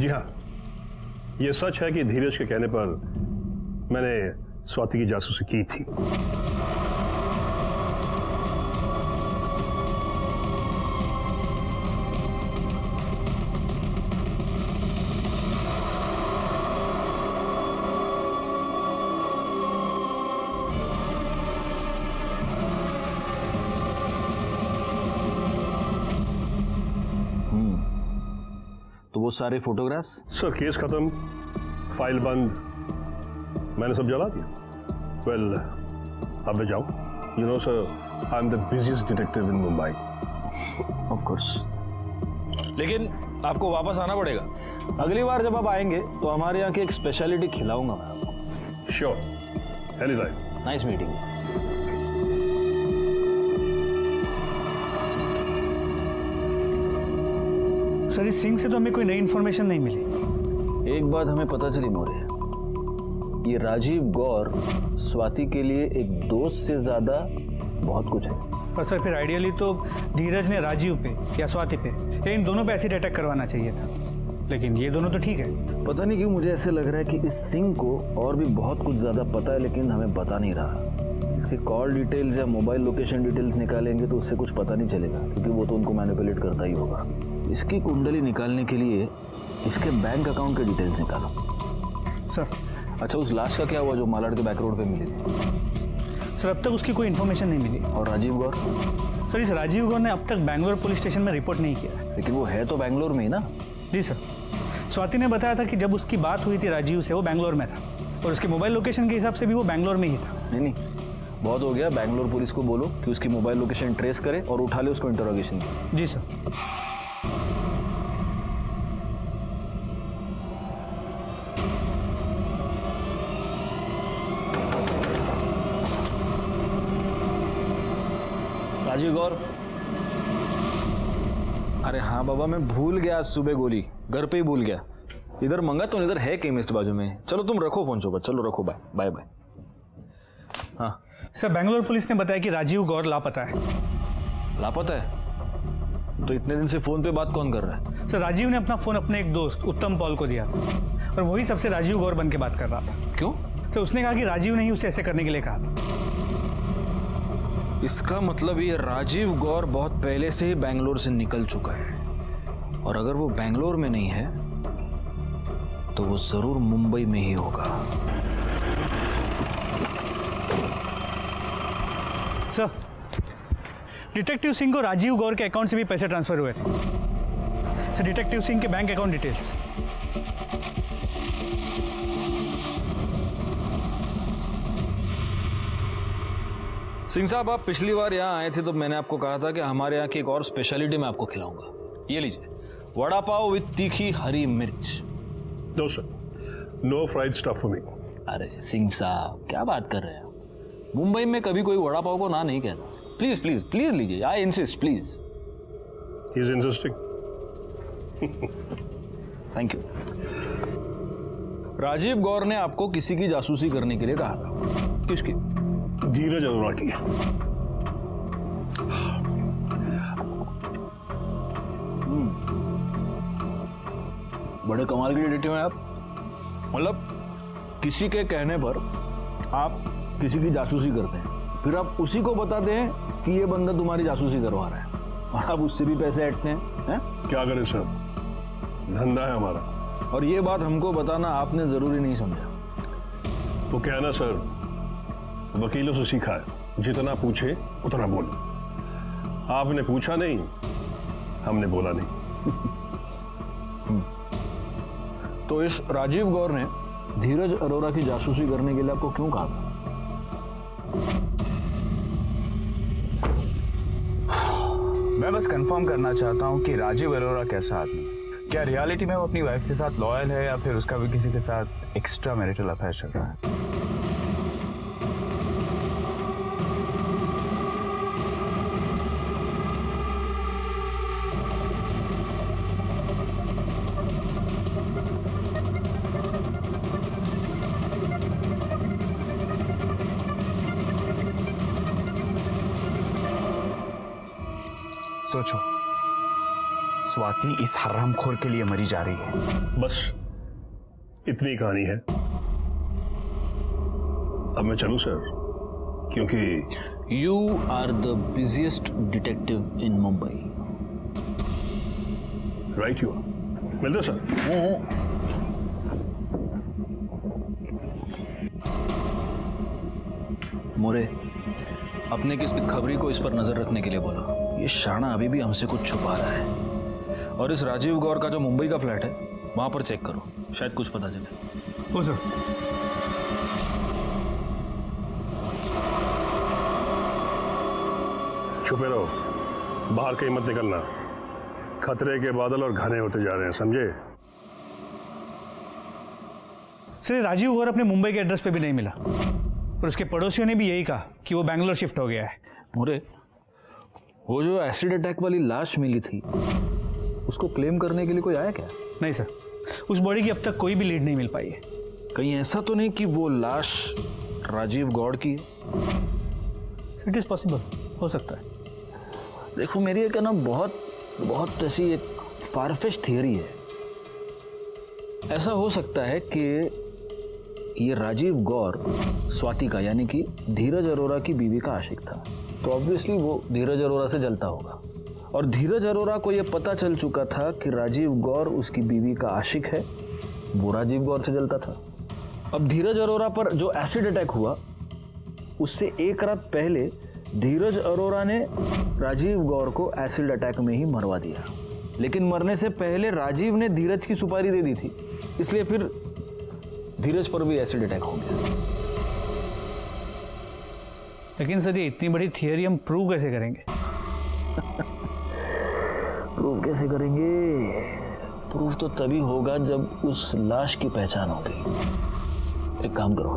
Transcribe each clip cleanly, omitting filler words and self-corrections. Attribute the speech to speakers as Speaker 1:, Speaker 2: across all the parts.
Speaker 1: जी हाँ, ये सच है कि धीरज के कहने पर मैंने स्वाति की जासूसी की थी।
Speaker 2: तो वो सारे फोटोग्राफ्स?
Speaker 1: सर केस खत्म, फाइल बंद, मैंने सब जला दिया। वेल, अब मैं जाऊं? You know sir, I am the busiest detective in Mumbai.
Speaker 2: Of course. लेकिन आपको वापस आना पड़ेगा। अगली बार जब आप आएंगे तो हमारे यहाँ की एक स्पेशलिटी खिलाऊंगा मैं आपको।
Speaker 1: Sure, any time.
Speaker 2: Nice meeting.
Speaker 3: Sir इस सिंह से तो हमें कोई नई इन्फॉर्मेशन नहीं मिली।
Speaker 2: एक बात हमें पता चली मौर्य, ये राजीव गौर स्वाति के लिए एक दोस्त से ज्यादा बहुत कुछ है।
Speaker 3: और सर फिर आइडियली तो धीरज ने राजीव पे या स्वाति पे या इन दोनों पे एसिड अटैक करवाना चाहिए था, लेकिन ये दोनों तो ठीक है।
Speaker 2: पता नहीं क्यों मुझे ऐसे लग रहा है कि इस सिंह को और भी बहुत कुछ ज्यादा पता है, लेकिन हमें बता नहीं रहा। इसके कॉल डिटेल्स या मोबाइल लोकेशन डिटेल्स निकालेंगे तो उससे कुछ पता नहीं चलेगा, क्योंकि वो तो उनको मैनिपुलेट करता ही होगा। इसकी कुंडली निकालने के लिए इसके बैंक अकाउंट के डिटेल्स निकालो।
Speaker 3: सर
Speaker 2: अच्छा, उस लाश का क्या हुआ जो मालाड के बैक रोड पे मिली थी?
Speaker 3: सर अब तक उसकी कोई इन्फॉर्मेशन नहीं मिली।
Speaker 2: और राजीव गौर?
Speaker 3: सर इस राजीव गौर ने अब तक बैंगलोर पुलिस स्टेशन में रिपोर्ट नहीं किया है।
Speaker 2: लेकिन वो है तो बैंगलोर में ही ना।
Speaker 3: जी सर, स्वाति ने बताया था कि जब उसकी बात हुई थी राजीव से वो बैंगलोर में था, और उसके मोबाइल लोकेशन के हिसाब से भी वो बैंगलोर में ही था।
Speaker 2: नहीं, बहुत हो गया। बैंगलोर पुलिस को बोलो कि उसकी मोबाइल लोकेशन ट्रेस करे और उठा ले उसको इंटरोगेशन की।
Speaker 3: जी सर।
Speaker 2: राजीव गौर? अरे हाँ बाबा, मैं भूल गया आज सुबह गोली, घर पे ही भूल गया। इधर मंगा तो इधर है केमिस्ट बाजू में। चलो तुम रखो फोन चौबा, चलो रखो, बाय बाय बाय। हाँ
Speaker 3: सर बैंगलोर पुलिस ने बताया कि राजीव गौर लापता है।
Speaker 2: लापता है? तो इतने दिन से फोन पे बात कौन कर रहा है?
Speaker 3: सर राजीव ने अपना फोन अपने एक दोस्त उत्तम पॉल को दिया था, और वही सबसे राजीव गौर बन के बात कर रहा था।
Speaker 2: क्यों?
Speaker 3: तो उसने कहा कि राजीव ने ही उसे ऐसे करने के लिए कहा था।
Speaker 2: इसका मतलब ये राजीव गौर बहुत पहले से ही बैंगलोर से निकल चुका है, और अगर वो बैंगलोर में नहीं है तो वो जरूर मुंबई में ही होगा।
Speaker 3: सर डिटेक्टिव सिंह को राजीव गौर के अकाउंट से भी पैसे ट्रांसफर हुए थे। सर डिटेक्टिव सिंह के बैंक अकाउंट डिटेल्स।
Speaker 2: सिंह साहब, आप पिछली बार यहाँ आए थे तो मैंने आपको कहा था कि हमारे यहाँ की एक और स्पेशलिटी मैं आपको खिलाऊंगा। ये लीजिए, वड़ा पाव विद तीखी हरी मिर्च।
Speaker 1: No sir, no fried stuff for me.
Speaker 2: अरे सिंह साहब, क्या बात कर रहे हैं? मुंबई में कभी कोई वड़ा पाव को ना नहीं कहता। प्लीज प्लीज प्लीज लीजिए, I insist, please.
Speaker 1: He is insisting.
Speaker 2: Thank you. Rajeev Gaur ने आपको किसी की जासूसी करने के लिए कहा था। किसकी?
Speaker 1: धीरज अरोड़ा की।
Speaker 2: बड़े कमाल के डिटेक्टिव हैं आप। मतलब किसी के कहने पर आप किसी की जासूसी करते हैं, फिर आप उसी को बताते हैं कि ये बंदा तुम्हारी जासूसी करवा रहा है, और आप उससे भी पैसे ऐंठते हैं।
Speaker 1: क्या करें सर, धंधा है हमारा।
Speaker 2: और ये बात हमको बताना आपने जरूरी नहीं समझा।
Speaker 1: वो क्या है ना सर, वकीलों से सीखा है, जितना पूछे उतना बोलो। आपने पूछा नहीं, हमने बोला नहीं।
Speaker 2: तो इस राजीव गौर ने धीरज अरोड़ा की जासूसी करने के लिए आपको क्यों कहा था?
Speaker 4: मैं बस कंफर्म करना चाहता हूँ कि राजीव अरोड़ा कैसा आदमी, क्या रियलिटी में वो अपनी वाइफ के साथ लॉयल है या फिर उसका भी किसी के साथ एक्स्ट्रा मैरिटल अफेयर चल रहा है। स्वाति इस हरामखोर के लिए मरी जा रही है।
Speaker 1: बस इतनी कहानी है। अब मैं चलूं सर, क्योंकि
Speaker 2: you are the busiest detective in Mumbai.
Speaker 1: Right you मिलते सर।
Speaker 2: मोरे, अपने किसी खबरी को इस पर नजर रखने के लिए बोला। ये शाना अभी भी हमसे कुछ छुपा रहा है। और इस राजीव गौर का जो मुंबई का फ्लैट है वहां पर चेक करो, शायद कुछ पता चले।
Speaker 3: हो सर।
Speaker 1: छुपे रहो, बाहर कहीं मत निकलना। खतरे के बादल और घने होते जा रहे हैं, समझे?
Speaker 3: सर, राजीव गौर अपने मुंबई के एड्रेस पे भी नहीं मिला और उसके पड़ोसियों ने भी यही कहा कि वो बैंगलोर शिफ्ट हो गया है।
Speaker 2: मोरे, वो जो एसिड अटैक वाली लाश मिली थी उसको क्लेम करने के लिए कोई आया क्या?
Speaker 3: नहीं सर, उस बॉडी की अब तक कोई भी लीड नहीं मिल पाई है।
Speaker 2: कहीं ऐसा तो नहीं कि वो लाश राजीव गौड़ की है?
Speaker 3: इट इज़ पॉसिबल, हो सकता है।
Speaker 2: देखो, मेरी एक ना बहुत ऐसी एक फारफेच थियरी है। ऐसा हो सकता है कि ये राजीव गौर स्वाति का यानी कि धीरज अरोरा की बीवी का आशिक था, तो ऑब्वियसली वो धीरज अरोरा से जलता होगा। और धीरज अरोरा को ये पता चल चुका था कि राजीव गौर उसकी बीवी का आशिक है, वो राजीव गौर से जलता था। अब धीरज अरोरा पर जो एसिड अटैक हुआ उससे एक रात पहले धीरज अरोरा ने राजीव गौर को एसिड अटैक में ही मरवा दिया, लेकिन मरने से पहले राजीव ने धीरज की सुपारी दे दी थी, इसलिए फिर धीरज पर भी एसिड अटैक हो गया।
Speaker 3: लेकिन सर, ये इतनी बड़ी थियरी हम प्रूव कैसे करेंगे?
Speaker 2: प्रूव कैसे करेंगे? प्रूव तो तभी होगा जब उस लाश की पहचान होगी। एक काम करो,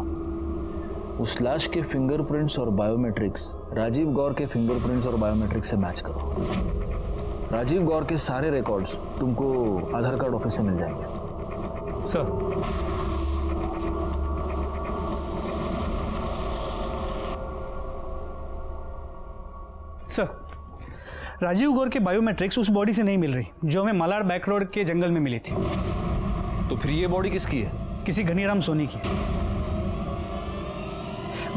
Speaker 2: उस लाश के फिंगरप्रिंट्स और बायोमेट्रिक्स राजीव गौर के फिंगरप्रिंट्स और बायोमेट्रिक्स से मैच करो। राजीव गौर के सारे रिकॉर्ड्स तुमको आधार कार्ड ऑफिस से मिल जाएंगे।
Speaker 3: सर, राजीव गौर के बायोमेट्रिक्स उस बॉडी से नहीं मिल रही जो हमें मालाड बैक रोड के जंगल में मिली थी।
Speaker 2: तो फिर ये बॉडी किसकी है?
Speaker 3: किसी घनीराम सोनी की।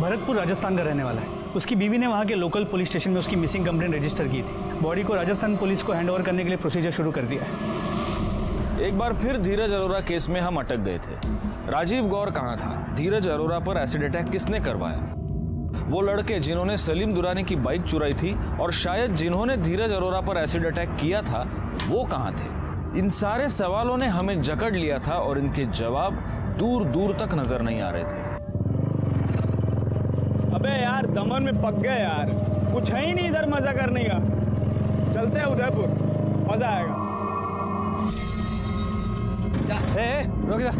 Speaker 3: भरतपुर राजस्थान का रहने वाला है। उसकी बीवी ने वहाँ के लोकल पुलिस स्टेशन में उसकी मिसिंग कंप्लेंट रजिस्टर की थी। बॉडी को राजस्थान पुलिस को हैंडओवर करने के लिए प्रोसीजर शुरू कर दिया है।
Speaker 2: एक बार फिर धीरज अरोरा केस में हम अटक गए थे। राजीव गौर कहाँ था? धीरज अरोरा पर एसिड अटैक किसने करवाया? वो लड़के जिन्होंने सलीम दुरानी की बाइक चुराई थी और शायद जिन्होंने धीरज अरोरा पर एसिड अटैक किया था, वो कहाँ थे? इन सारे सवालों ने हमें जकड़ लिया था और इनके जवाब दूर दूर तक नजर नहीं आ रहे थे।
Speaker 5: अबे यार, दमन में पक गए यार, कुछ है ही नहीं इधर मजा करने का। चलते हैं उदयपुर, मजा आएगा।
Speaker 3: रुक जा।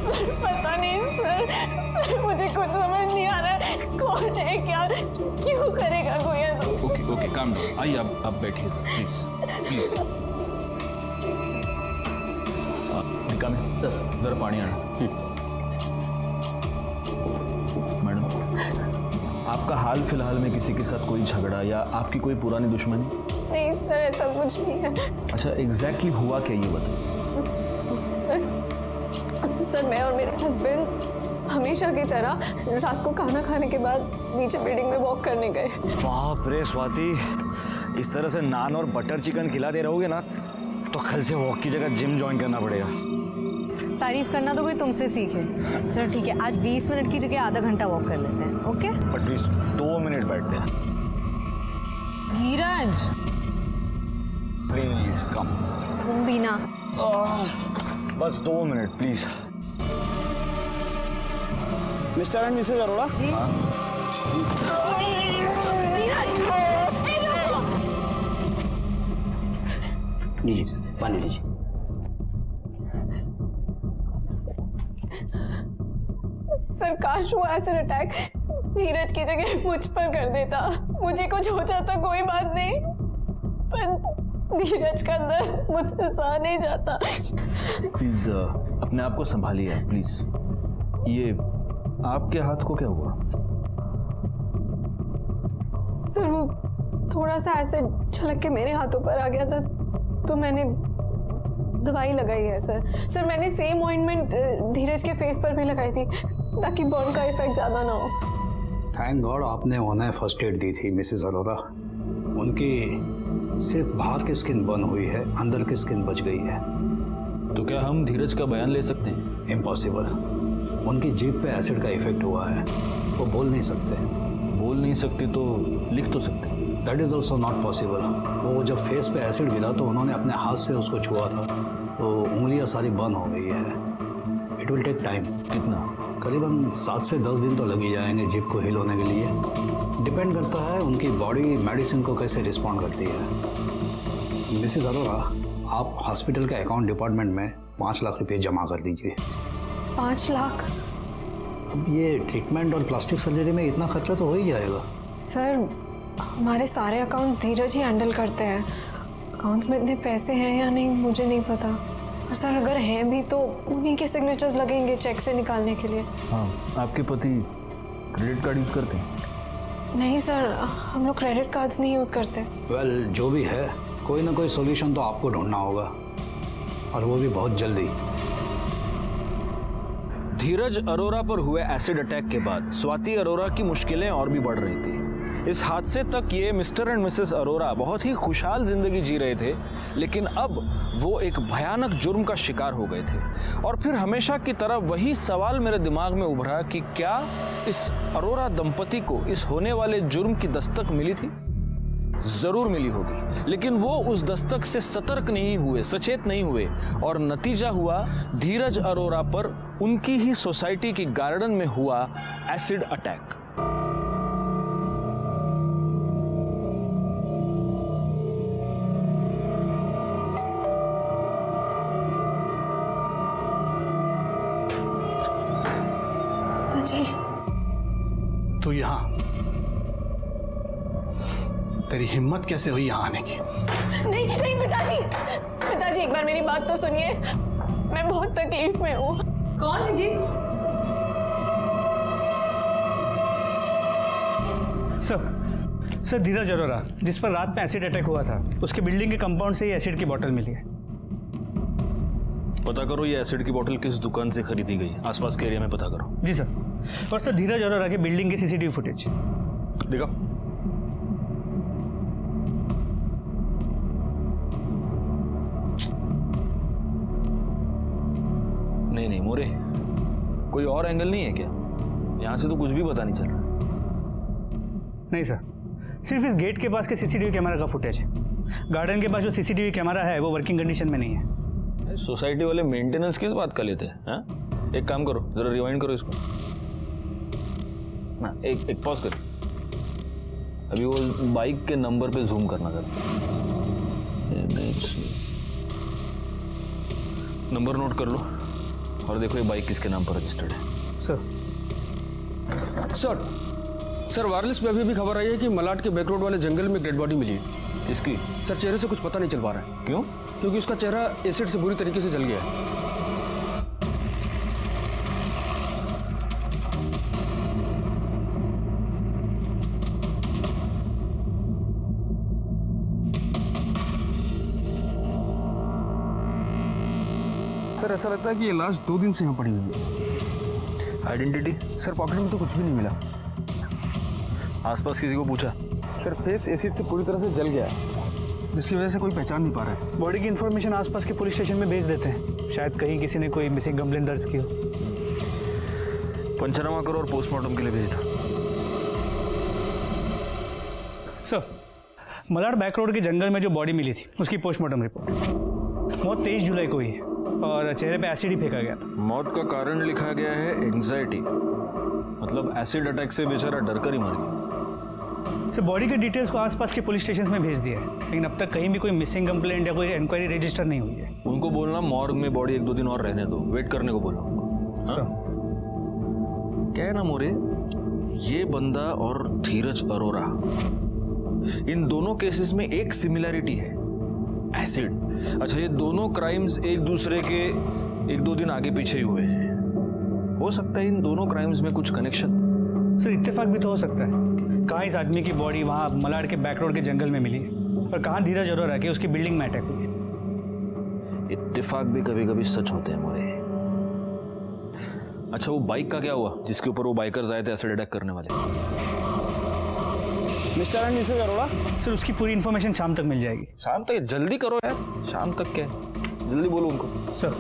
Speaker 6: पता नहीं सर, मुझे कुछ समझ नहीं आ रहा है। कौन है, क्या, क्यों करेगा कोई ऐसा?
Speaker 2: Okay calm down. आइए आप बैठिए सर, प्लीज। निका में सर जरा पानी आना। मैडम, आपका हाल फिलहाल में किसी के साथ कोई झगड़ा या आपकी कोई पुरानी दुश्मनी?
Speaker 6: नहीं सर, ऐसा कुछ नहीं है।
Speaker 2: अच्छा, एग्जैक्टली हुआ क्या ये बताइए।
Speaker 6: सर, मैं और मेरे हस्बैंड हमेशा की तरह रात को खाना खाने के बाद नीचे बिल्डिंग में वॉक करने गए।
Speaker 7: बाप रे स्वाति, इस तरह से नान और बटर चिकन खिला दे रहोगे ना तो कल से वॉक की जगह जिम ज्वाइन करना पड़ेगा।
Speaker 8: तारीफ करना तो कोई तुमसे सीखे। चलो ठीक है, आज 20 मिनट की जगह आधा घंटा वॉक कर लेते हैं। ओके?
Speaker 7: बट प्लीज 2 मिनट बैठते हैं।
Speaker 8: Dheeraj,
Speaker 7: please come.
Speaker 8: तुम भी ना।
Speaker 7: बस 2 minute please.
Speaker 5: Mr and Mrs Arora,
Speaker 6: लीजिए पानी लीजिए। सर, काश वो एसिड अटैक धीरज की जगह मुझ पर कर देता। मुझे कुछ हो जाता कोई बात नहीं, पर धीरज का दर्द मुझसे सहा नहीं जाता।
Speaker 2: प्लीज अपने आप को संभालिए प्लीज। ये आपके हाथ को क्या हुआ?
Speaker 6: सर, वो थोड़ा सा एसिड छलक के मेरे हाथों पर आ गया था तो मैंने दवाई लगाई है सर। मैंने सेम ऑइंटमेंट धीरज के फेस पर भी लगाई थी ताकि बर्न का इफेक्ट ज़्यादा ना हो।
Speaker 9: थैंक गॉड आपने उन्हें फर्स्ट एड दी थी मिसेस अरोरा। उनकी सिर्फ बाहर की स्किन बर्न हुई है, अंदर की स्किन बच गई है।
Speaker 2: तो क्या हम धीरज का बयान ले सकते हैं?
Speaker 9: इम्पॉसिबल। उनकी जीभ पे एसिड का इफेक्ट हुआ है, वो बोल नहीं सकते।
Speaker 2: बोल नहीं सकते तो लिख तो सकते।
Speaker 9: That is also not possible. वो जब फेस पे एसिड गिरा तो उन्होंने अपने हाथ से उसको छुआ था, तो उंगलियां सारी बर्न हो गई है। It will take time.
Speaker 2: कितना?
Speaker 9: करीबन 7 से 10 दिन तो लग ही जाएंगे जीभ को हील होने के लिए। डिपेंड करता है उनकी बॉडी मेडिसिन को कैसे रिस्पॉन्ड करती है। मिसेस अरोरा, आप हॉस्पिटल के अकाउंट डिपार्टमेंट में 5 लाख रुपये जमा कर दीजिए।
Speaker 6: 5 लाख?
Speaker 9: अब ये ट्रीटमेंट और प्लास्टिक सर्जरी में इतना खर्चा तो हो ही जाएगा।
Speaker 6: सर हमारे सारे अकाउंट्स धीरज ही हैंडल करते हैं। अकाउंट्स में इतने पैसे हैं या नहीं मुझे नहीं पता, और सर अगर हैं भी तो उन्हीं के सिग्नेचर्स लगेंगे चेक से निकालने के लिए।
Speaker 2: हाँ, आपके पति क्रेडिट कार्ड यूज़ करते हैं?
Speaker 6: नहीं सर, हम लोग क्रेडिट कार्ड्स नहीं यूज़ करते।
Speaker 9: वेल, जो भी है कोई ना कोई सॉल्यूशन तो आपको ढूंढना होगा, और वो भी बहुत जल्दी।
Speaker 2: धीरज अरोरा पर हुए एसिड अटैक के बाद स्वाति अरोरा की मुश्किलें और भी बढ़ रही थी। इस हादसे तक ये मिस्टर एंड मिसेस अरोरा बहुत ही खुशहाल जिंदगी जी रहे थे, लेकिन अब वो एक भयानक जुर्म का शिकार हो गए थे। और फिर हमेशा की तरह वही सवाल मेरे दिमाग में उभरा कि क्या इस अरोरा दंपति को इस होने वाले जुर्म की दस्तक मिली थी? जरूर मिली होगी, लेकिन वो उस दस्तक से सतर्क नहीं हुए, सचेत नहीं हुए, और नतीजा हुआ धीरज अरोरा पर उनकी ही सोसाइटी की गार्डन में हुआ एसिड अटैक।
Speaker 10: तू यहाँ, तेरी हिम्मत कैसे हुई यहाँ आने की?
Speaker 6: नहीं नहीं पिताजी एक बार मेरी बात तो सुनिए। मैं बहुत तकलीफ में हूँ।
Speaker 11: कौन है जी?
Speaker 3: सर धीरज अरोरा, जिस पर रात में एसिड अटैक हुआ था, उसके बिल्डिंग के कंपाउंड से ही एसिड की बोतल मिली है।
Speaker 2: पता करो ये एसिड की बोतल किस दुकान से खरीदी गई, आसपास के एरिया में पता करो।
Speaker 3: जी सर। और सर धीरज अरोरा के बिल्डिंग के सीसीटीवी फुटेज
Speaker 2: दिखाओ। नहीं मोरे, कोई और एंगल नहीं है क्या? यहां से तो कुछ भी पता नहीं चल रहा।
Speaker 3: नहीं सर, सिर्फ इस गेट के पास के सीसीटीवी कैमरा का फुटेज है। गार्डन के पास जो सीसीटीवी कैमरा है वो वर्किंग कंडीशन में नहीं है।
Speaker 2: सोसाइटी वाले मेंटेनेंस किस बात का लेते हैं? एक काम करो, जरा रिवाइंड करो इसको ना, एक पॉज कर। अभी वो बाइक के नंबर पे जूम करना जरा, नंबर नोट कर लो और देखो ये बाइक किसके नाम पर रजिस्टर्ड है।
Speaker 12: सर वायरलेस में अभी खबर आई है कि मलाड के बैक रोड वाले जंगल में डेड बॉडी मिली है।
Speaker 2: किसकी?
Speaker 12: सर चेहरे से कुछ पता नहीं चल पा रहा है।
Speaker 2: क्यों?
Speaker 12: क्योंकि उसका चेहरा एसिड से बुरी तरीके से जल गया है। सर ऐसा लगता है कि ये लाश 2 दिन से यहाँ पड़ी हुई है।
Speaker 2: आइडेंटिटी?
Speaker 12: सर पॉकेट में तो कुछ भी नहीं मिला।
Speaker 2: आसपास किसी को पूछा?
Speaker 12: सर फेस एसिड से पूरी तरह से जल गया है, जिसकी वजह से कोई पहचान नहीं पा रहा है।
Speaker 3: बॉडी की इन्फॉर्मेशन आसपास के पुलिस स्टेशन में भेज देते हैं, शायद कहीं किसी ने कोई मिसिंग कंप्लेंट दर्ज की हो।
Speaker 2: पंचनामा करो और पोस्टमार्टम के लिए भेज दो।
Speaker 3: सर मलाड बैक रोड के जंगल में जो बॉडी मिली थी उसकी पोस्टमार्टम रिपोर्ट। मौत 23 जुलाई को हुई है और चेहरे पे एसिड ही फेंका गया था।
Speaker 2: मौत का कारण लिखा गया है एंजाइटी, मतलब एसिड अटैक से बेचारा डरकर ही मर गया।
Speaker 3: सर बॉडी के डिटेल्स को आसपास के पुलिस स्टेशन में भेज दिया है, लेकिन अब तक कहीं भी कोई मिसिंग कंप्लेंट या कोई इंक्वायरी रजिस्टर नहीं हुई है।
Speaker 2: उनको बोलना मॉर्ग में बॉडी 1-2 दिन और रहने दो, वेट करने को बोला उनको। क्या है ना मोरे, ये बंदा और धीरज अरोरा, इन दोनों केसेस में एक सिमिलैरिटी है, एसिड। अच्छा, ये दोनों क्राइम्स एक दूसरे के 1-2 दिन आगे पीछे ही हुए हैं। हो सकता है इन दोनों क्राइम्स में कुछ कनेक्शन।
Speaker 3: सर इत्तेफाक भी तो हो सकता है, कहाँ इस आदमी की बॉडी वहाँ मलाड के बैक रोड के जंगल में मिली है और कहाँ धीरज अरोरा के उसकी बिल्डिंग में अटैक हुई है।
Speaker 2: इत्तेफाक भी कभी कभी सच होते हैं मोरे। अच्छा वो बाइक का क्या हुआ जिसके ऊपर वो बाइकर्स आए थे एसिड अटैक करने वाले?
Speaker 12: Mr and Mrs Arora,
Speaker 3: sir उसकी पूरी इन्फॉर्मेशन शाम तक मिल जाएगी।
Speaker 2: शाम तक? जल्दी करो यार, शाम तक क्या, जल्दी बोलो उनको।
Speaker 3: सर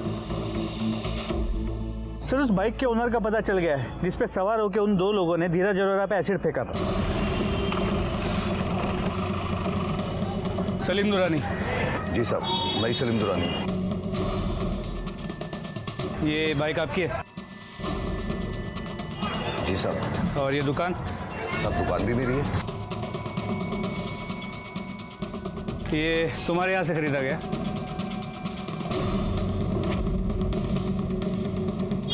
Speaker 3: उस बाइक के ओनर का पता चल गया है जिस पे सवार होकर उन 2 लोगों ने धीरज अरोरा पे एसिड फेंका था। सलीम दुरानी।
Speaker 11: जी साहब, मैं सलीम दुरानी।
Speaker 3: ये बाइक आपकी है?
Speaker 11: जी साहब।
Speaker 3: और ये दुकान?
Speaker 11: सब दुकान भी मेरी है।
Speaker 3: ये तुम्हारे यहाँ से खरीदा गया?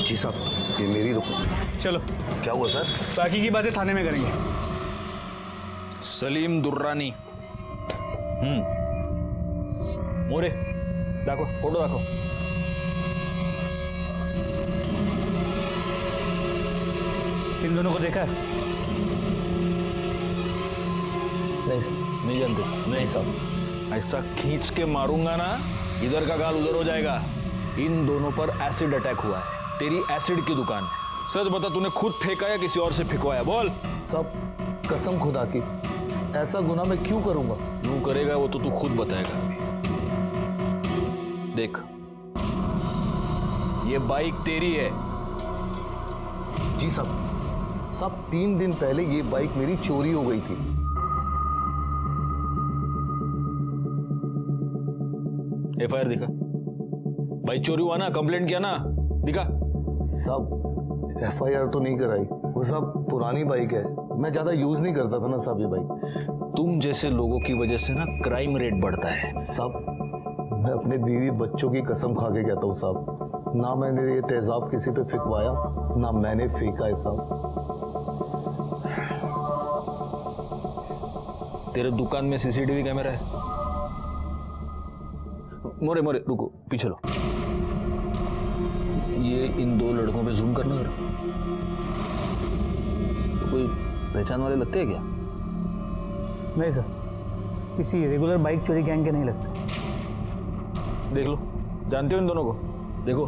Speaker 11: जी साहब, ये मेरी दुकान।
Speaker 3: चलो।
Speaker 11: क्या हुआ सर?
Speaker 3: बाकी की बातें थाने में करेंगे।
Speaker 2: सलीम दुर्रानी। मोरे दाखो, फोटो दाखो।
Speaker 3: इन दोनों को देखा है?
Speaker 2: नहीं जानते? नहीं साहब, ऐसा खींच के मारूंगा ना इधर का गाल उधर हो जाएगा। इन दोनों पर एसिड अटैक हुआ है तेरी एसिड की दुकान है। सच बता, तूने खुद फेंका या किसी और से फेंकवाया? बोल।
Speaker 13: सब कसम खुदा की, ऐसा गुनाह मैं क्यों करूंगा?
Speaker 2: क्यों करेगा वो तो तू खुद बताएगा। देख, ये बाइक तेरी है।
Speaker 13: जी साहब, 3 दिन पहले ये बाइक मेरी चोरी हो गई थी।
Speaker 2: एफआईआर दिखा। बाइक चोरी हुआ ना, कंप्लेंट किया ना, दिखा।
Speaker 13: साहब एफआईआर तो नहीं कराई, वो सब पुरानी बाइक है, मैं ज्यादा यूज नहीं करता था ना साहब ये बाइक।
Speaker 2: तुम जैसे लोगों की वजह से ना क्राइम रेट बढ़ता है।
Speaker 13: साहब मैं अपने बीवी बच्चों की कसम खा के कहता हूँ साहब, ना मैंने ये तेजाब किसी पे फेंकवाया, ना मैंने फेंका है साहब।
Speaker 2: तेरे दुकान में सीसीटीवी कैमरा है? मोरे रुको, पीछे लो। ये इन 2 लड़कों पे जूम करना जरा। तो कोई पहचान वाले लगते हैं क्या?
Speaker 3: नहीं सर, किसी रेगुलर बाइक चोरी गैंग के नहीं लगते।
Speaker 2: देख लो, जानते हो इन दोनों को? देखो।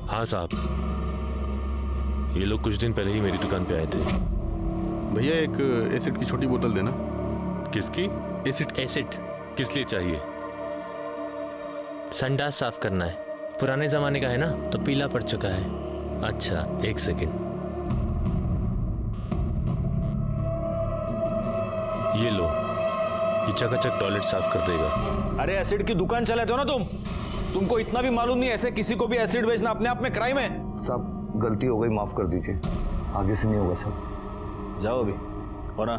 Speaker 14: हाँ साहब, ये लोग कुछ दिन पहले ही मेरी दुकान पे आए थे।
Speaker 15: भैया एक एसिड की छोटी बोतल देना।
Speaker 14: किसकी? एसिड किस लिए चाहिए? संडास साफ करना है, पुराने जमाने का है ना तो पीला पड़ चुका है। अच्छा, 1 सेकेंड। ये लो, ये चकाचक टॉयलेट साफ कर देगा।
Speaker 2: अरे एसिड की दुकान चलाते हो ना तुमको इतना भी मालूम नहीं ऐसे किसी को भी एसिड बेचना अपने आप में क्राइम है?
Speaker 13: साहब गलती हो गई, माफ कर दीजिए, आगे से नहीं होगा साहब।
Speaker 2: जाओ अभी, और ना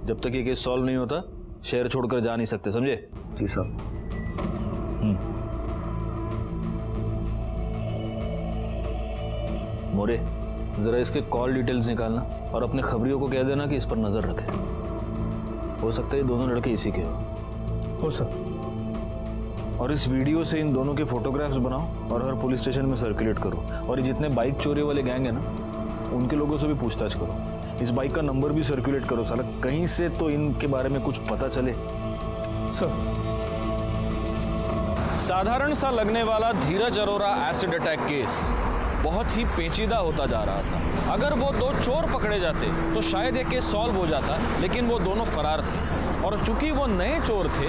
Speaker 2: जब तक ये केस सॉल्व नहीं होता शहर छोड़कर जा नहीं सकते, समझे?
Speaker 13: जी साहब।
Speaker 2: मोरे जरा इसके कॉल डिटेल्स निकालना और अपने खबरियों को कह देना कि इस पर नजर रखें। हो सकता है ये दोनों लड़के इसी के हो सर। और इस वीडियो से इन दोनों के फोटोग्राफ्स बनाओ और हर पुलिस स्टेशन में सर्कुलेट करो। और ये जितने बाइक चोरी वाले गैंग है ना, उनके लोगों से भी पूछताछ करो। इस बाइक का नंबर भी सर्कुलेट करो, साला कहीं से तो इनके बारे में कुछ पता चले।
Speaker 3: सर
Speaker 2: साधारण सा लगने वाला धीरज अरोरा एसिड अटैक केस बहुत ही पेचीदा होता जा रहा था। अगर वो 2 चोर पकड़े जाते तो शायद ये केस सॉल्व हो जाता, लेकिन वो दोनों फरार थे। और चूंकि वो नए चोर थे,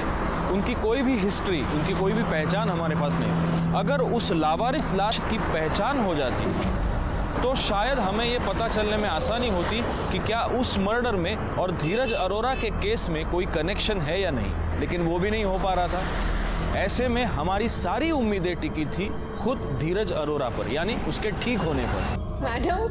Speaker 2: उनकी कोई भी हिस्ट्री, उनकी कोई भी पहचान हमारे पास नहीं थी। अगर उस लावारिस लाश की पहचान हो जाती तो शायद हमें ये पता चलने में आसानी होती कि क्या उस मर्डर में और धीरज अरोरा के केस में कोई कनेक्शन है या नहीं, लेकिन वो भी नहीं हो पा रहा था। ऐसे में हमारी सारी उम्मीदें टिकी थी खुद धीरज अरोरा पर, यानी उसके ठीक होने पर।
Speaker 6: मैडम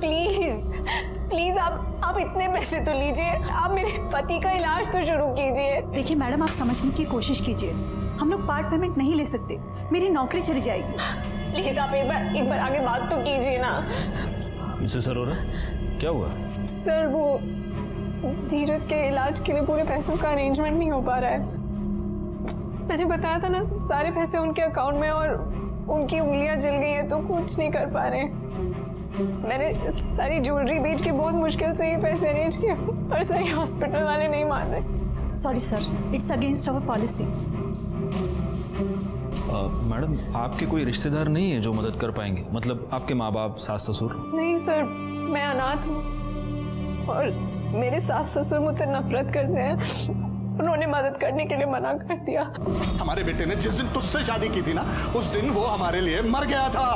Speaker 6: प्लीज आप इतने पैसे तो लीजिए, आप मेरे पति का इलाज तो शुरू कीजिए।
Speaker 16: देखिए मैडम, आप समझने की कोशिश कीजिए, हम लोग पार्ट पेमेंट नहीं ले सकते, मेरी नौकरी चली जाएगी।
Speaker 6: प्लीज आप एक बार आगे बात तो कीजिए ना।
Speaker 2: मिसेस अरोरा, क्या हुआ?
Speaker 6: सर वो धीरज के इलाज के लिए पूरे पैसों का अरेंजमेंट नहीं हो पा रहा है। मैंने बताया था ना, सारे पैसे उनके अकाउंट में और उनकी उंगलियां जल गई है तो कुछ नहीं कर पा रहे। मैंने सारी ज्वेलरी बेच के बहुत मुश्किल से ये पैसे अरेंज किए, पर सर ये हॉस्पिटल वाले नहीं मान रहे।
Speaker 16: Sorry sir, it's against our policy.
Speaker 2: Madam, आपके कोई रिश्तेदार नहीं है जो मदद कर पाएंगे? मतलब आपके माँ बाप, सास ससुर?
Speaker 6: नहीं सर, मैं अनाथ हूँ और मेरे सास ससुर मुझसे नफरत करते हैं। उन्होंने मदद करने के लिए मना कर दिया।
Speaker 10: हमारे बेटे ने जिस दिन तुझसे शादी की थी ना, उस दिन वो हमारे लिए मर गया था।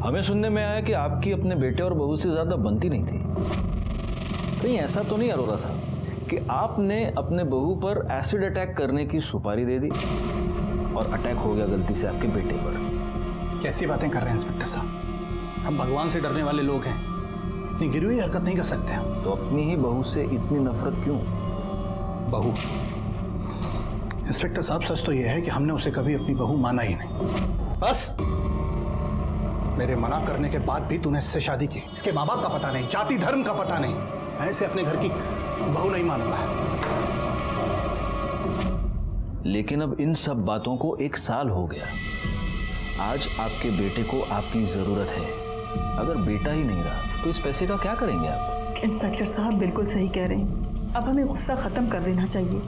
Speaker 2: हमें सुनने में आया कि आपकी अपने बेटे और बहू से ज्यादा बनती नहीं थी। कहीं ऐसा तो नहीं अरोरा साहब कि आपने अपने बहू पर एसिड अटैक करने की सुपारी दे दी और अटैक हो गया गलती से आपके बेटे पर?
Speaker 10: कैसी बातें कर रहे हैं इंस्पेक्टर साहब? हम भगवान से डरने वाले लोग हैं, इतनी गिरी हुई हरकत नहीं कर सकते हम।
Speaker 2: तो अपनी ही बहू से इतनी नफरत क्यों?
Speaker 10: बहू? इंस्पेक्टर साहब, सच तो यह है कि हमने उसे कभी अपनी बहू माना ही नहीं। बस मेरे मना करने के बाद भी तूने इससे शादी की। इसके माँ बाप का पता नहीं, जाति धर्म का पता नहीं, ऐसे अपने घर की बहू नहीं मानूंगा।
Speaker 2: लेकिन अब इन सब बातों को 1 साल हो गया। आज आपके बेटे को आपकी जरूरत है। अगर बेटा ही नहीं रहा तो इस पैसे का क्या करेंगे आप?
Speaker 16: इंस्पेक्टर साहब बिल्कुल सही कह रहे हैं। अब हमें गुस्सा खत्म कर देना चाहिए।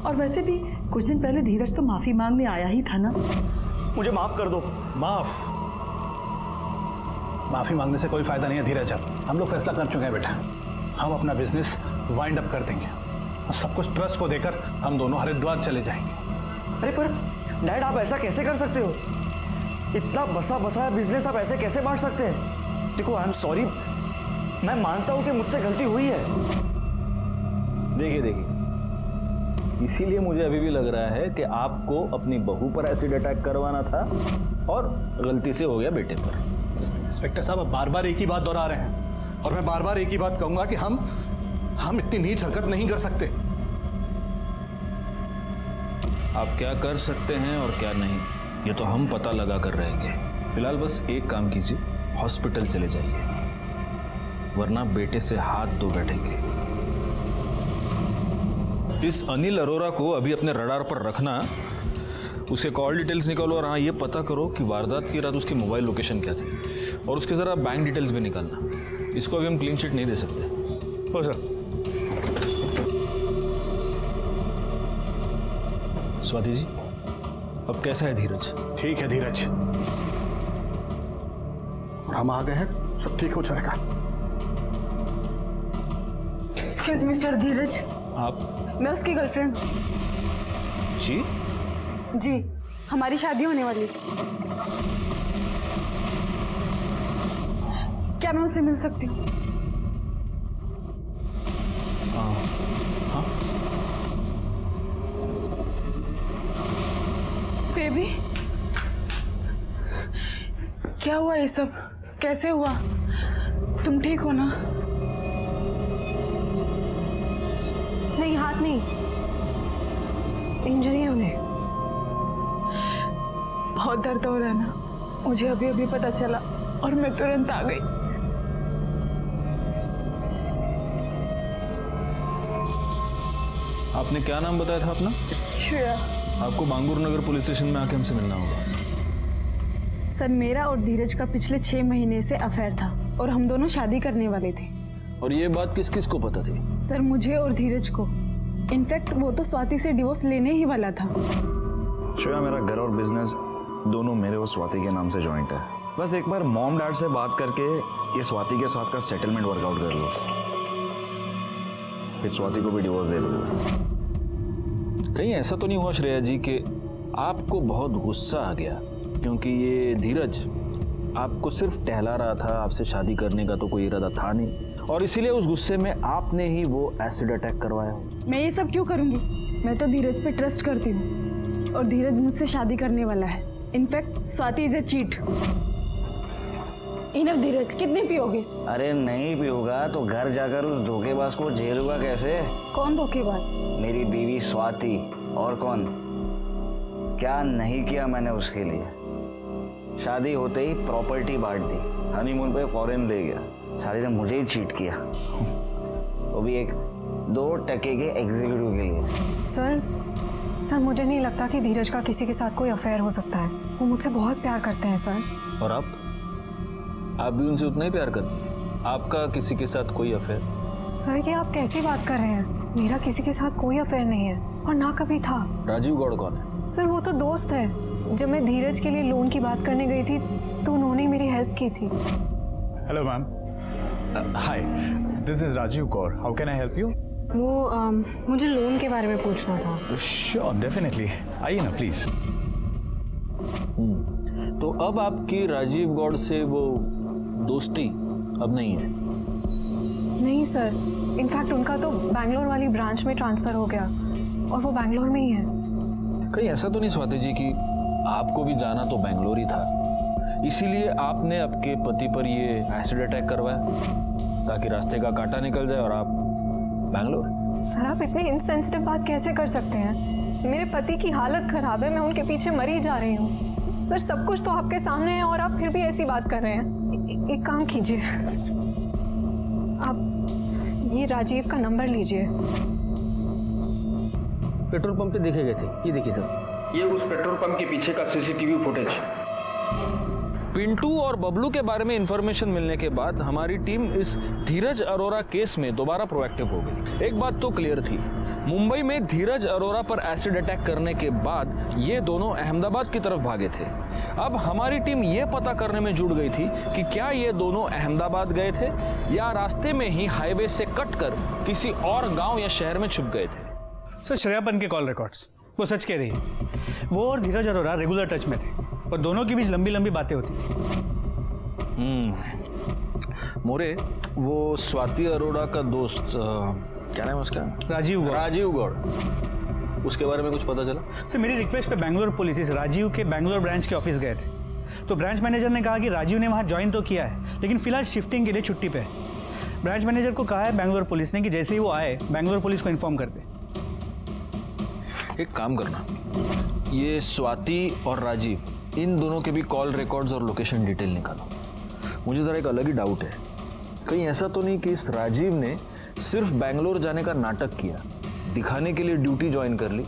Speaker 16: और वैसे भी कुछ दिन पहले धीरज तो माफी मांगने आया ही था ना।
Speaker 10: मुझे माफ कर दो। माफी मांगने से कोई फायदा नहीं है धीरज। हम लोग फैसला कर चुके हैं बेटा, हम अपना बिजनेस वाइंड अप कर देंगे और सब कुछ ट्रस्ट को देकर हम दोनों हरिद्वार चले जाएंगे।
Speaker 7: अरे पर डैड, आप ऐसा कैसे कर सकते हो? इतना बसा बसाया बिजनेस आप ऐसे कैसे बांट सकते हैं? देखो, आई एम सॉरी, मैं मानता हूं कि मुझसे गलती हुई है।
Speaker 2: देखिए, इसीलिए मुझे अभी भी लग रहा है कि आपको अपनी बहू पर एसिड अटैक करवाना था और गलती से हो गया बेटे पर।
Speaker 10: इंस्पेक्टर साहब, अब बार बार एक ही बात दोहरा रहे हैं और मैं बार बार एक ही बात कहूंगा कि हम इतनी नीच हरकत नहीं कर सकते।
Speaker 2: आप क्या कर सकते हैं और क्या नहीं, ये तो हम पता लगा कर रहेंगे। फिलहाल बस एक काम कीजिए, हॉस्पिटल चले जाइए, वरना बेटे से हाथ धो बैठेंगे। इस अनिल अरोरा को अभी अपने रडार पर रखना, उसके कॉल डिटेल्स निकालो और हाँ, ये पता करो कि वारदात की रात उसकी मोबाइल लोकेशन क्या थी और उसके ज़रा बैंक डिटेल्स भी निकालना। इसको अभी हम क्लीन चिट नहीं दे सकते।
Speaker 1: हो सर।
Speaker 2: स्वाति जी, अब कैसा है धीरज?
Speaker 10: ठीक है धीरज, और हम आ गए हैं, सब ठीक हो जाएगा।
Speaker 16: एक्सक्यूज मी सर, धीरज।
Speaker 2: आप?
Speaker 16: मैं उसकी गर्लफ्रेंड।
Speaker 2: जी?
Speaker 16: जी, हमारी शादी होने वाली। क्या मैं उससे मिल सकती हूँ?
Speaker 2: हाँ।
Speaker 16: बेबी, क्या हुआ? ये सब कैसे हुआ? तुम ठीक हो ना?
Speaker 8: नहीं, हाथ नहीं, इंजरी है उन्हें।
Speaker 16: बहुत दर्द हो रहा है ना? मुझे अभी अभी पता चला और मैं तुरंत आ गई।
Speaker 2: आपने क्या नाम बताया था अपना?
Speaker 16: श्रेया।
Speaker 2: आपको बांगूर नगर पुलिस स्टेशन में आके हमसे मिलना होगा।
Speaker 16: सर, मेरा और धीरज का पिछले 6 महीने से अफेयर था और हम दोनों शादी करने वाले थे।
Speaker 2: और ये बात किस किस को पता थी?
Speaker 16: सर, मुझे और धीरज को। इनफैक्ट वो तो स्वाति से डिवोर्स लेने ही वाला था।
Speaker 7: श्रेया, मेरा घर और बिजनेस दोनों मेरे और स्वाति के नाम से जॉइंट है। बस एक बार मॉम डैड से बात करके ये स्वाति के साथ का सेटलमेंट वर्कआउट कर लो, फिर स्वाति को भी डिवोर्स दे दो।
Speaker 2: कहीं ऐसा तो नहीं हुआ श्रेया जी कि आपको बहुत गुस्सा आ गया क्योंकि ये धीरज आपको सिर्फ टहला रहा था, आपसे शादी करने का तो कोई इरादा था नहीं, और इसीलिए उस गुस्से में आपने ही वो एसिड अटैक करवाया?
Speaker 16: मैं ये सब क्यों करूंगी? मैं तो धीरज पे ट्रस्ट करती हूँ और धीरज मुझसे शादी करने वाला है। In fact Swati is a cheat. Enough Dheeraj, कितनी पियोगे?
Speaker 7: अरे नहीं पियोगा तो घर जाकर उस धोखेबाज को झेलूंगा कैसे?
Speaker 16: कौन धोखेबाज?
Speaker 7: मेरी बीवी स्वाति। और कौन? क्या नहीं किया मैंने उसके लिए? शादी होते ही प्रॉपर्टी बांट दी, हनीमून पे फॉरेन ले गया, सारी ने मुझे ही चीट किया, वो भी एक 2 टके के एग्जीक्यूटिव के लिए।
Speaker 8: सर,
Speaker 6: सर मुझे नहीं लगता कि धीरज का किसी के साथ कोई अफेयर हो सकता है। वो मुझसे बहुत प्यार करते हैं सर।
Speaker 2: और आप भी उनसे उतना ही प्यार करती हैं? आपका किसी के साथ कोई अफेयर?
Speaker 6: सर ये आप कैसी बात कर रहे हैं? मेरा किसी के साथ कोई अफेयर नहीं है और ना कभी था।
Speaker 2: राजीव गौड़ कौन है?
Speaker 6: सर वो तो दोस्त है। जब मैं धीरज के लिए लोन की बात करने गई थी तो उन्होंने मेरी हेल्प की थी।
Speaker 5: Hello ma'am, hi, this is Rajiv Kaur, how can I help you?
Speaker 6: वो मुझे लोन के बारे में पूछना था।
Speaker 5: श्योर, डेफिनेटली, आइए ना प्लीज।
Speaker 2: तो अब आपकी राजीव गौड़ से वो दोस्ती अब नहीं है?
Speaker 6: नहीं सर, इनफैक्ट उनका तो बैंगलोर वाली ब्रांच में ट्रांसफर हो गया और वो बैंगलोर में ही है।
Speaker 2: कहीं ऐसा तो नहीं स्वाति जी कि आपको भी जाना तो बैंगलोर ही था, इसीलिए आपने आपके पति पर ये एसिड अटैक करवाया ताकि रास्ते का कांटा निकल जाए और आप बैंगलोर?
Speaker 6: सर आप इतनी इनसेंसिटिव बात कैसे कर सकते हैं? मेरे पति की हालत खराब है, मैं उनके पीछे मरी जा रही हूँ। सर सब कुछ तो आपके सामने है और आप फिर भी ऐसी बात कर रहे हैं। एक काम कीजिए, आप ये राजीव का नंबर लीजिए।
Speaker 2: पेट्रोल पंप पे देखे गए थे, ये देखिए सर,
Speaker 12: ये उस पेट्रोल पंप के पीछे का सीसीटीवी फुटेज।
Speaker 2: पिंटू और बबलू के बारे में इंफॉर्मेशन मिलने के बाद हमारी टीम इस धीरज अरोरा केस में दोबारा प्रोएक्टिव हो गई। एक बात तो क्लियर थी, मुंबई में धीरज अरोरा पर एसिड अटैक करने के बाद ये दोनों अहमदाबाद की तरफ भागे थे। अब हमारी टीम ये पता करने में जुट गई थी कि क्या ये दोनों अहमदाबाद गए थे या रास्ते में ही हाईवे से कट कर किसी और गांव या शहर में छुप गए थे।
Speaker 3: सर श्रेयापन के कॉल रिकॉर्ड्स वो सच कह रही है। वो और धीरज अरोरा रेगुलर टच में थे और दोनों के बीच लंबी लंबी बातें होती थी।
Speaker 2: मोरे, वो स्वाति अरोड़ा का दोस्त क्या नाम है उसका? राजीव गौड़, उसके बारे में कुछ पता चला?
Speaker 3: सर मेरी रिक्वेस्ट पे बैंगलोर पुलिस इस राजीव के बैंगलोर ब्रांच के ऑफिस गए थे, तो ब्रांच मैनेजर ने कहा कि राजीव ने वहाँ ज्वाइन तो किया है लेकिन फिलहाल शिफ्टिंग के लिए छुट्टी पे है। ब्रांच मैनेजर को कहा है बैंगलोर पुलिस ने कि जैसे ही वो आए बैंगलोर पुलिस को इन्फॉर्म कर दे।
Speaker 2: एक काम करना, ये स्वाति और राजीव इन दोनों के भी कॉल रिकॉर्ड्स और लोकेशन डिटेल निकालो। मुझे जरा एक अलग ही डाउट है, कहीं ऐसा तो नहीं कि इस राजीव ने सिर्फ बैंगलोर जाने का नाटक किया, दिखाने के लिए ड्यूटी ज्वाइन कर ली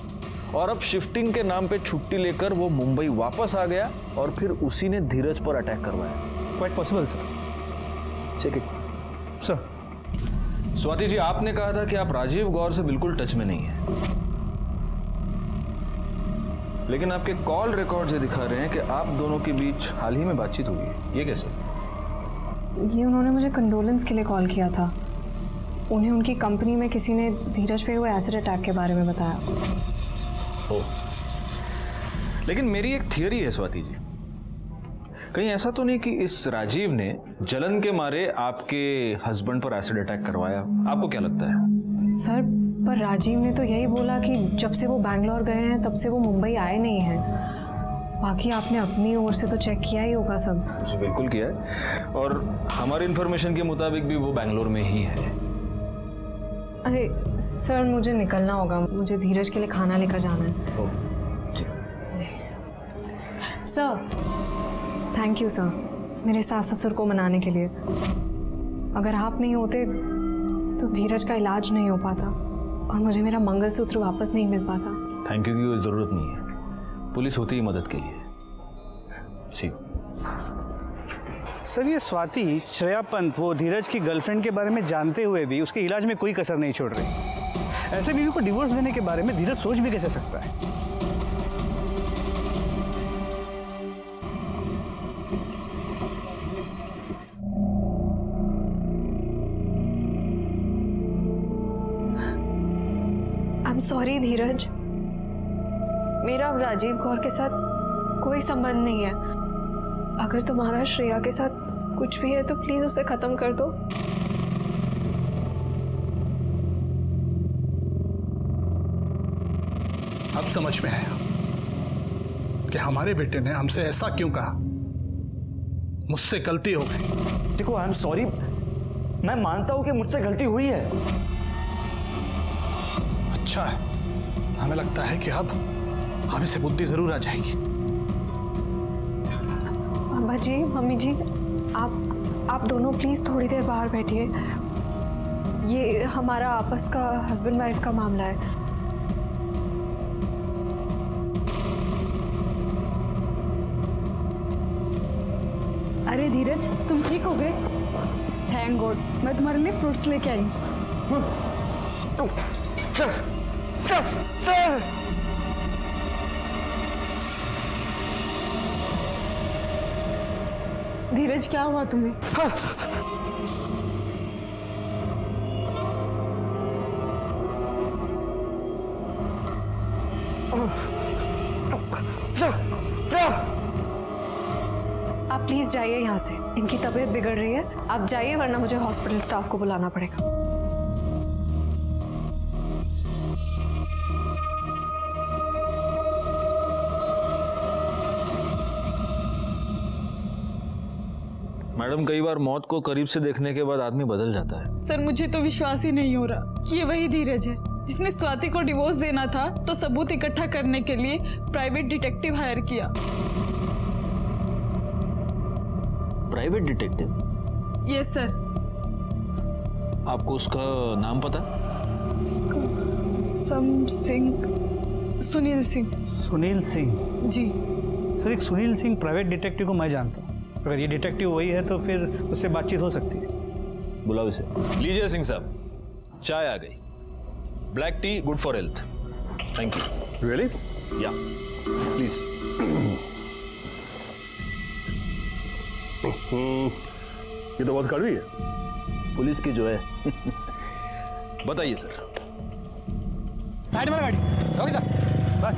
Speaker 2: और अब शिफ्टिंग के नाम पे छुट्टी लेकर वो मुंबई वापस आ गया और फिर उसी ने धीरज पर अटैक करवाया?
Speaker 3: Quite possible sir.
Speaker 2: Check it
Speaker 3: sir.
Speaker 2: Swati ji, आपने कहा था कि आप राजीव गौर से बिल्कुल टच में नहीं है, लेकिन आपके कॉल रिकॉर्ड से दिखा रहे हैं कि आप दोनों के बीच हाल ही में बातचीत हुई है। ये कैसे?
Speaker 6: ये उन्होंने मुझे कंडोलेंस के लिए कॉल किया था। उन्हें उनकी कंपनी में किसी ने धीरज पे हुए एसिड अटैक के बारे में बताया।
Speaker 2: ओ, लेकिन मेरी एक थियरी है स्वाति जी, कहीं ऐसा तो नहीं कि इस राजीव ने जलन के मारे आपके हस्बैंड पर एसिड अटैक करवाया? आपको क्या लगता है?
Speaker 6: सर पर राजीव ने तो यही बोला कि जब से वो बैंगलोर गए हैं तब से वो मुंबई आए नहीं हैं। बाकी आपने अपनी ओर से तो चेक किया ही होगा सब।
Speaker 2: जी बिल्कुल किया है और हमारी इन्फॉर्मेशन के मुताबिक भी वो बैंगलोर में ही है।
Speaker 6: अरे सर मुझे निकलना होगा, मुझे धीरज के लिए खाना लेकर जाना है। सर थैंक यू सर, मेरे सास ससुर को मनाने के लिए। अगर आप नहीं होते तो धीरज का इलाज नहीं हो पाता और मुझे मेरा मंगलसूत्र वापस नहीं मिल पाता।
Speaker 2: थैंक यू की कोई ज़रूरत नहीं है, पुलिस होती ही मदद के लिए। सी
Speaker 3: सर ये स्वाति श्रेया पंत वो धीरज की गर्लफ्रेंड के बारे में जानते हुए भी उसके इलाज में कोई कसर नहीं छोड़ रही। ऐसे बीवी को डिवोर्स देने के बारे में धीरज सोच भी कैसे सकता है?
Speaker 6: आई एम सॉरी धीरज, मेरा अब राजीव गौर के साथ कोई संबंध नहीं है। अगर तुम्हारा श्रेया के साथ कुछ भी है तो प्लीज उसे खत्म कर दो।
Speaker 10: अब समझ में आया कि हमारे बेटे ने हमसे ऐसा क्यों कहा। मुझसे गलती हो गई।
Speaker 17: देखो आई एम सॉरी, मैं मानता हूं कि मुझसे गलती हुई है।
Speaker 10: अच्छा है, हमें लगता है कि अब इसे बुद्धि जरूर आ जाएगी।
Speaker 6: पापा जी, मम्मी जी, आप दोनों प्लीज थोड़ी देर बाहर बैठिए। ये हमारा आपस का हस्बैंड वाइफ का मामला है।
Speaker 16: अरे धीरज, तुम ठीक हो गए? थैंक गॉड, मैं तुम्हारे लिए फ्रूट्स लेके आई। धीरज, क्या हुआ तुम्हें?
Speaker 8: आप प्लीज जाइए यहाँ से, इनकी तबीयत बिगड़ रही है। आप जाइए वरना मुझे हॉस्पिटल स्टाफ को बुलाना पड़ेगा।
Speaker 2: मैडम, कई बार मौत को करीब से देखने के बाद आदमी बदल जाता है।
Speaker 16: सर, मुझे तो विश्वास ही नहीं हो रहा कि ये वही धीरज है जिसने स्वाति को डिवोर्स देना था तो सबूत इकट्ठा करने के लिए प्राइवेट डिटेक्टिव हायर किया।
Speaker 2: Private detective?
Speaker 16: Yes sir.
Speaker 2: आपको उसका नाम पता?
Speaker 16: सुनील सिंह।
Speaker 3: सुनील सिंह?
Speaker 16: जी
Speaker 3: सर, एक सुनील सिंह प्राइवेट डिटेक्टिव को मैं जानता हूँ। अगर ये डिटेक्टिव वही है तो फिर उससे बातचीत हो सकती है।
Speaker 2: बुलाओ इसे।
Speaker 18: लीजिए सिंह साहब, चाय आ गई। Black T good for health. Thank you.
Speaker 1: Really?
Speaker 18: या प्लीज।
Speaker 1: ये तो बहुत कड़वी है।
Speaker 2: पुलिस की जो है।
Speaker 18: बताइए सर।
Speaker 12: साइड में गाड़ी रोक दो बस।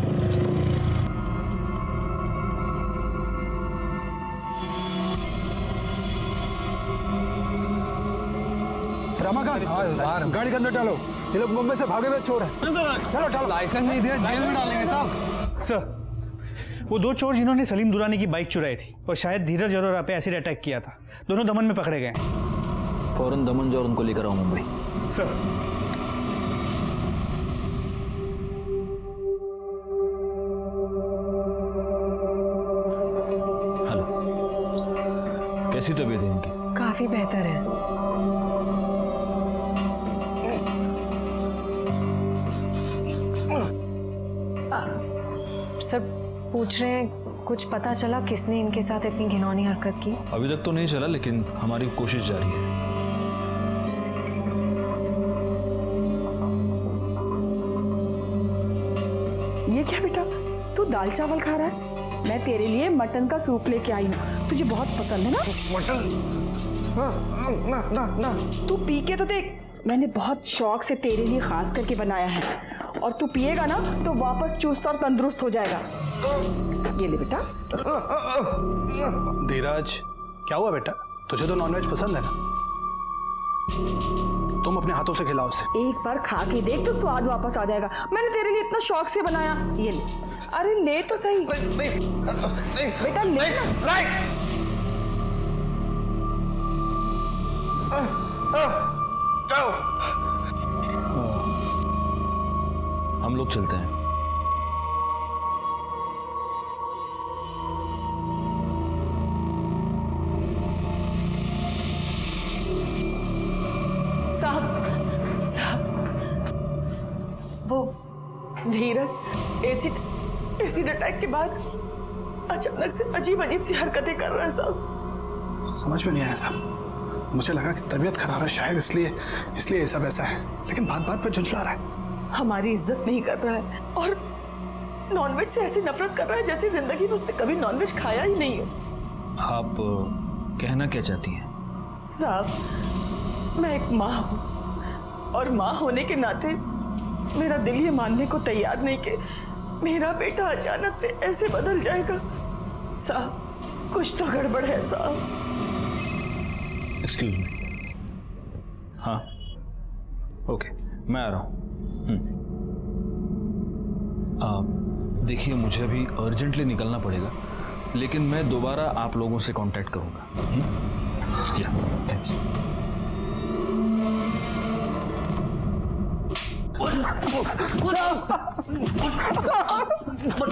Speaker 10: रमाकांत, गाड़ी के अंदर डालो। ये लोग मुंबई से भागे हुए चोर हैं। चलो चलो।
Speaker 12: लाइसेंस नहीं दिया, जेल में डालेंगे साहब।
Speaker 3: सर, वो दो चोर जिन्होंने सलीम दुरानी की बाइक चुराई थी और शायद धीरज अरोरा पे एसिड अटैक किया था, दोनों दमन में पकड़े गए।
Speaker 2: फौरन दमन जो उनको लेकर आओ मुंबई।
Speaker 3: सर।
Speaker 2: हेलो, कैसी तबीयत है इनकी?
Speaker 8: काफी बेहतर है। सर पूछ रहे हैं कुछ पता चला किसने इनके साथ इतनी घिनौनी हरकत की?
Speaker 2: अभी तक तो नहीं चला, लेकिन हमारी कोशिश जारी है।
Speaker 16: ये क्या बेटा, तू दाल चावल खा रहा है? मैं तेरे लिए मटन का सूप लेके आई हूँ, तुझे बहुत पसंद है ना?
Speaker 13: मटन? ना ना ना।
Speaker 16: तू पी के तो देख, मैंने बहुत शौक से तेरे लिए खास करके बनाया है, और तू पिएगा ना तो वापस चुस्त और तंदुरुस्त हो जाएगा। ये ले बेटा।
Speaker 10: धीरज, क्या हुआ बेटा? तुझे तो नॉनवेज पसंद है ना? तुम अपने हाथों से खिलाओ उसे।
Speaker 16: एक बार खा के देख तो स्वाद वापस आ जाएगा। मैंने तेरे लिए इतना शौक से बनाया। ये ले। अरे ले तो सही।
Speaker 13: नहीं
Speaker 16: बेटा ले ना।
Speaker 2: हम लोग चलते हैं।
Speaker 16: साहब, वो धीरज एसिड अटैक के बाद अचानक से अजीब सी हरकतें कर रहा है साहब।
Speaker 10: समझ में नहीं आया साहब। मुझे लगा कि तबीयत खराब है शायद, इसलिए ये सब ऐसा है, लेकिन बात बात पे झुंझला रहा है।
Speaker 16: हमारी इज्जत नहीं कर रहा है और नॉनवेज से ऐसी नफरत कर रहा है जैसे जिंदगी में उसने कभी नॉनवेज खाया ही नहीं हो।
Speaker 2: आप कहना क्या चाहती हैं?
Speaker 16: साहब, मैं एक माँ हूँ और माँ होने के नाते मेरा दिल ये मानने को तैयार नहीं कि मेरा बेटा अचानक से ऐसे बदल जाएगा। साहब, कुछ तो गड़बड़ है साहब।
Speaker 2: Excuse me. हाँ, ओके, मैं आ रहा हूँ। देखिए, मुझे अभी अर्जेंटली निकलना पड़ेगा, लेकिन मैं दोबारा आप लोगों से कांटेक्ट करूंगा। या थैंक्स।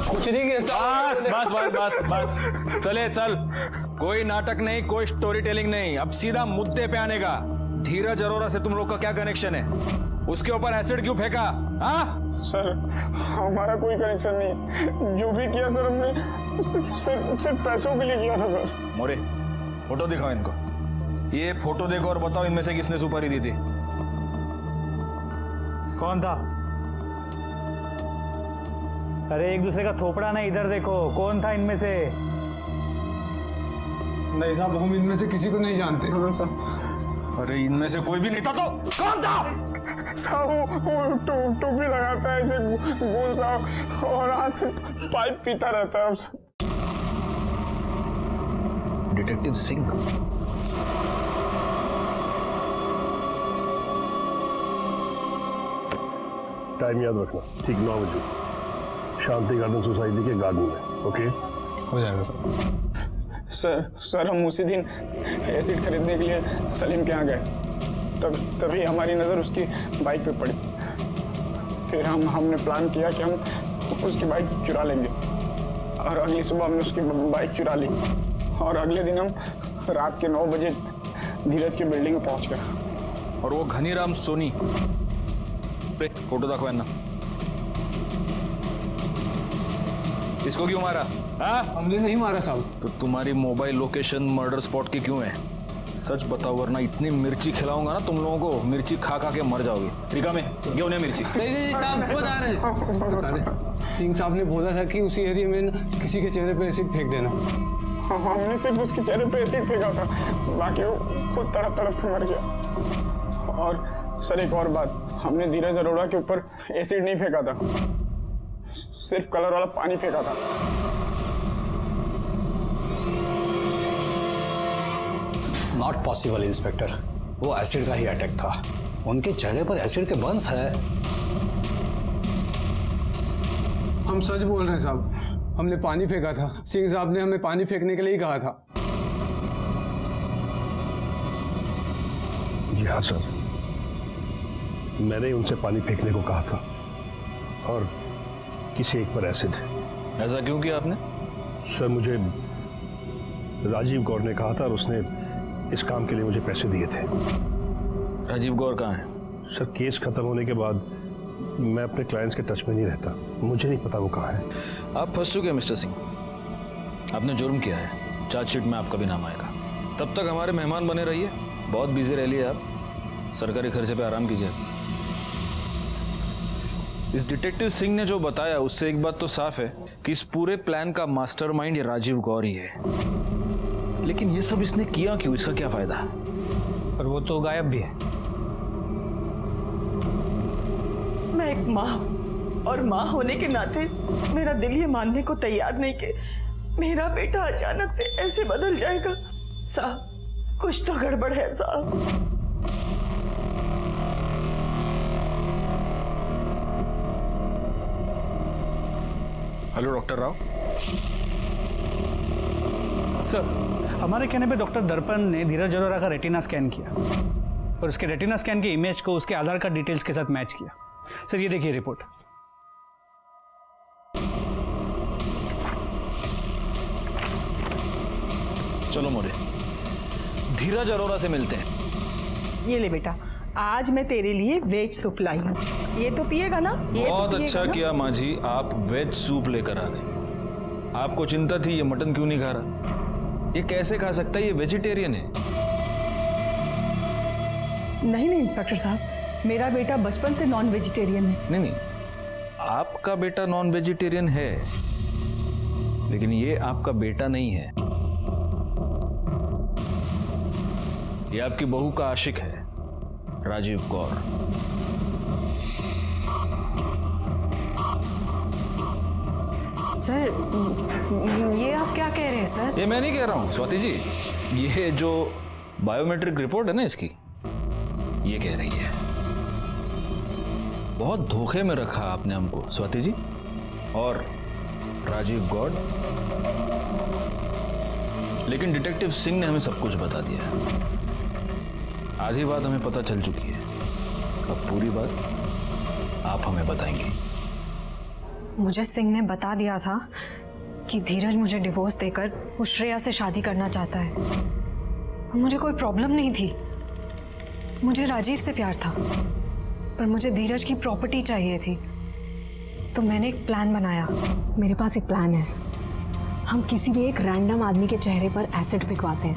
Speaker 18: कुछ नहीं है। बस बस बस बस चले चल। कोई नाटक नहीं, कोई स्टोरी टेलिंग नहीं, अब सीधा मुद्दे पे आने का। धीरज अरोरा से तुम लोग का क्या कनेक्शन है? उसके ऊपर एसिड क्यों फेंका? हाँ
Speaker 5: सर, हमारा कोई कनेक्शन नहीं। जो भी किया सर हमने सिर्फ पैसों के लिए किया था सर।
Speaker 18: मोरे, फोटो दिखाओ इनको। ये फोटो देखो और बताओ इनमें से किसने सुपारी दी थी।
Speaker 3: कौन था? अरे एक दूसरे का थोपड़ा नहीं, इधर देखो, कौन था इनमें से?
Speaker 12: नहीं साहब, हम इनमें से किसी को नहीं जानते।
Speaker 18: अरे इनमें से कोई भी नहीं था तो कौन था?
Speaker 5: वो टोपी लगाता है, ऐसे गोल सा, और हाथ से पाइप पीता रहता है।
Speaker 2: डिटेक्टिव सिंह।
Speaker 1: टाइम याद रखना, ठीक 9 बजे, शांति गार्डन सोसाइटी के गार्डन में। ओके,
Speaker 12: हो जाएगा
Speaker 5: सर हम उसी दिन एसिड खरीदने के लिए सलीम के यहाँ गए, तभी हमारी नज़र उसकी बाइक पे पड़ी। फिर हमने प्लान किया कि हम उसकी बाइक चुरा लेंगे, और अगली सुबह हमने उसकी बाइक चुरा ली, और अगले दिन हम रात के 9 बजे धीरज की बिल्डिंग में पहुंच गए।
Speaker 18: और वो घनीराम सोनी, फोटो दाखवा ना, इसको क्यों मारा? हाँ,
Speaker 12: हमने नहीं मारा साहब।
Speaker 18: तो तुम्हारी मोबाइल लोकेशन मर्डर स्पॉट की क्यों है? सच बताओ, वरना इतनी मिर्ची खिलाऊंगा ना तुम लोगों को, मिर्ची खा खा के मर जाओगे। रिका में क्यों नहीं मिर्ची?
Speaker 12: नहीं साहब, बता रहे सिंह साहब ने बोला था कि उसी एरिया में किसी के चेहरे पे एसिड फेंक देना।
Speaker 5: हमने सिर्फ उसके चेहरे पे एसिड फेंका था, बाकी वो खुद तड़प तड़प के मर गया। और सर एक और बात, हमने धीरज अरोड़ा के ऊपर एसिड नहीं फेंका था, सिर्फ कलर वाला पानी फेंका था।
Speaker 9: नॉट पॉसिबल इंस्पेक्टर, वो एसिड का ही अटैक था। उनके चेहरे पर एसिड के बर्न्स है।
Speaker 12: हम सच बोल रहे हैं साहब, हमने पानी फेंका था। सिंह साहब ने हमें पानी फेंकने के लिए ही कहा था।
Speaker 1: जी हाँ सर, मैंने उनसे पानी फेंकने को कहा था, और किसी एक पर एसिड।
Speaker 18: ऐसा क्यों किया आपने?
Speaker 1: सर मुझे राजीव गौर ने कहा था, और उसने इस काम के लिए मुझे पैसे दिए थे।
Speaker 18: राजीव गौर कहाँ है?
Speaker 1: सर केस खत्म होने के बाद मैं अपने क्लाइंट्स के टच में नहीं रहता, मुझे नहीं पता वो कहाँ है।
Speaker 2: आप फंस चुके हैं मिस्टर सिंह, आपने जुर्म किया है, चार्जशीट में आपका भी नाम आएगा। तब तक हमारे मेहमान बने रहिए, बहुत बिजी रह लिए आप, सरकारी खर्चे पे आराम कीजिए।
Speaker 18: इस डिटेक्टिव सिंह ने जो बताया उससे एक बात तो साफ है कि इस पूरे प्लान का मास्टरमाइंड ये राजीव गौर ही है।
Speaker 2: लेकिन ये सब इसने किया क्यों, इसका क्या फायदा?
Speaker 3: और वो तो गायब भी है।
Speaker 16: मैं एक माँ हूँ, और माँ होने के नाते मेरा दिल ये मानने को तैयार नहीं कि मेरा बेटा अचानक से ऐसे बदल जाएगा। साहब कुछ तो गड़बड़ है साहब।
Speaker 18: Hello doctor Rao.
Speaker 3: सर हमारे कहने पे डॉक्टर दर्पण ने धीरज अरोड़ा का रेटिना स्कैन किया, और उसके रेटिना स्कैन के इमेज को उसके आधार कार्ड डिटेल्स के साथ मैच किया। सर ये देखिए रिपोर्ट।
Speaker 2: चलो मोरे, धीरज अरोड़ा से मिलते हैं।
Speaker 16: ये ले बेटा, आज मैं तेरे लिए वेज सूप लाई हूँ, ये तो पिएगा ना? ये
Speaker 18: बहुत
Speaker 16: तो
Speaker 18: अच्छा किया माँ जी, आप वेज सूप लेकर आ गए। आपको चिंता थी ये मटन क्यों नहीं खा रहा, ये कैसे खा सकता है, ये वेजिटेरियन है।
Speaker 16: नहीं इंस्पेक्टर साहब, मेरा बेटा बचपन से नॉन वेजिटेरियन है।
Speaker 18: नहीं, आपका बेटा नॉन वेजिटेरियन है, लेकिन ये आपका बेटा नहीं है, ये आपकी बहू का आशिक है, राजीव गौर।
Speaker 8: सर ये आप क्या कह रहे हैं सर?
Speaker 18: ये मैं नहीं कह रहा हूं स्वाति जी, ये जो बायोमेट्रिक रिपोर्ट है ना इसकी, ये कह रही है। बहुत धोखे में रखा आपने हमको स्वाति जी और राजीव गौड़, लेकिन डिटेक्टिव सिंह ने हमें सब कुछ बता दिया। आधी बात हमें पता चल चुकी है, अब पूरी बात आप हमें बताएंगे।
Speaker 8: मुझे सिंह ने बता दिया था कि धीरज मुझे डिवोर्स देकर वो श्रेया से शादी करना चाहता है। मुझे कोई प्रॉब्लम नहीं थी, मुझे राजीव से प्यार था, पर मुझे धीरज की प्रॉपर्टी चाहिए थी। तो मैंने एक प्लान बनाया। मेरे पास एक प्लान है। हम किसी भी एक रैंडम आदमी के चेहरे पर एसिड फेंकवाते हैं,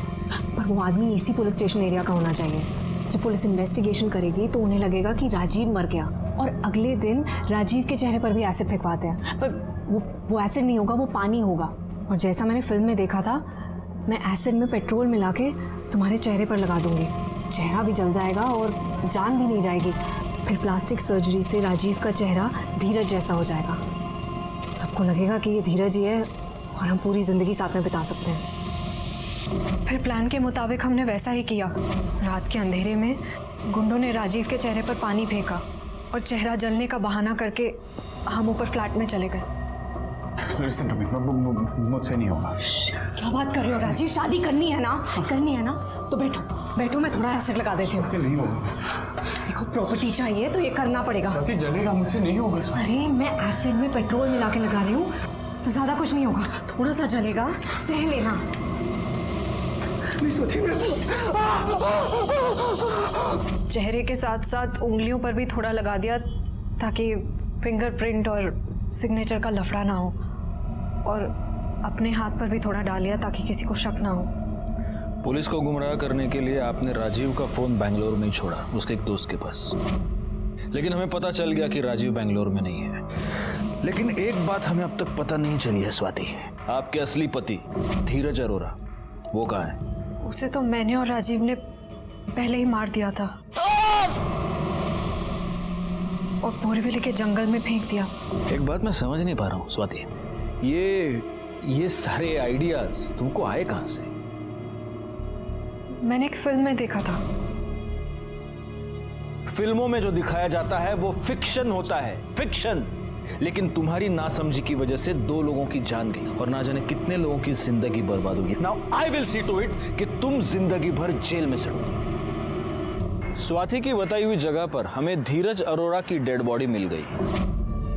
Speaker 8: पर वो आदमी इसी पुलिस स्टेशन एरिया का होना चाहिए। जब पुलिस इन्वेस्टिगेशन करेगी तो उन्हें लगेगा कि राजीव मर गया, और अगले दिन राजीव के चेहरे पर भी एसिड फेंकवाते हैं, पर वो एसिड नहीं होगा, वो पानी होगा। और जैसा मैंने फिल्म में देखा था, मैं एसिड में पेट्रोल मिला के तुम्हारे चेहरे पर लगा दूंगी, चेहरा भी जल जाएगा और जान भी नहीं जाएगी। फिर प्लास्टिक सर्जरी से राजीव का चेहरा धीरज जैसा हो जाएगा। सबको लगेगा कि ये धीरज ही है और हम पूरी जिंदगी साथ में बिता सकते हैं। फिर प्लान के मुताबिक हमने वैसा ही किया। रात के अंधेरे में गुंडों ने राजीव के चेहरे पर पानी फेंका और चेहरा जलने का बहाना करके हम ऊपर फ्लैट में चले गए।
Speaker 5: लिसन टू मी, मुझसे नहीं होगा।
Speaker 8: क्या बात कर रहे हो राजीव? शादी करनी है ना? करनी है ना? तो बैठो बैठो, मैं थोड़ा एसिड लगा देती हूँ।
Speaker 5: नहीं होगा।
Speaker 8: देखो प्रॉपर्टी चाहिए तो ये करना पड़ेगा।
Speaker 5: स्वाति जलेगा, मुझसे नहीं होगा।
Speaker 8: अरे मैं एसिड में पेट्रोल मिला के लगा रही हूँ तो ज्यादा कुछ नहीं होगा, थोड़ा सा जलेगा, सह लेना। चेहरे के साथ साथ उंगलियों पर भी थोड़ा लगा दिया ताकि फिंगरप्रिंट और सिग्नेचर का लफड़ा ना हो, और अपने हाथ पर भी थोड़ा डाल लिया ताकि किसी को शक ना हो।
Speaker 2: पुलिस को गुमराह करने के लिए आपने राजीव का फोन बेंगलोर में ही छोड़ा, उसके एक दोस्त के पास, लेकिन हमें पता चल गया कि राजीव बेंगलोर में नहीं है। लेकिन एक बात हमें अब तक पता नहीं चली है स्वाति, आपके असली पति धीरज अरोरा वो कहाँ है?
Speaker 8: उसे तो मैंने और राजीव ने पहले ही मार दिया था और बोरीवली के जंगल में फेंक दिया।
Speaker 2: एक बात मैं समझ नहीं पा रहा हूँ स्वाति, ये सारे आइडियाज तुमको आए कहाँ से?
Speaker 8: मैंने एक फिल्म में देखा था।
Speaker 2: फिल्मों में जो दिखाया जाता है वो फिक्शन होता है, फिक्शन। लेकिन तुम्हारी नासमझी की वजह से 2 लोगों की जान गई और ना जाने कितने लोगों की जिंदगी बर्बाद होगी। Now I will see to it कि तुम जिंदगी भर जेल में सड़ो। स्वाति की बताई हुई जगह पर हमें धीरज अरोरा की डेड बॉडी मिल गई।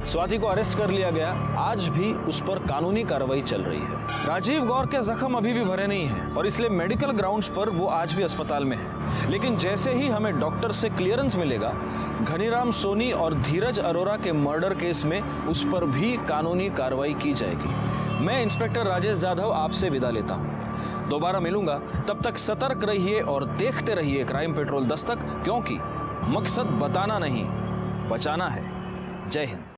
Speaker 2: स्वाति को अरेस्ट कर लिया गया, आज भी उस पर कानूनी कार्रवाई चल रही है। राजीव गौर के जख्म अभी भी भरे नहीं हैं और इसलिए मेडिकल ग्राउंड्स पर वो आज भी अस्पताल में है। लेकिन जैसे ही हमें डॉक्टर से क्लियरेंस मिलेगा, घनीराम सोनी और धीरज अरोरा के मर्डर केस में उस पर भी कानूनी कार्रवाई की जाएगी। मैं इंस्पेक्टर राजेश जाधव आपसे विदा लेता हूँ। दोबारा मिलूंगा, तब तक सतर्क रहिए और देखते रहिए क्राइम पेट्रोल दस्तक, क्योंकि मकसद बताना नहीं, बचाना है। जय हिंद।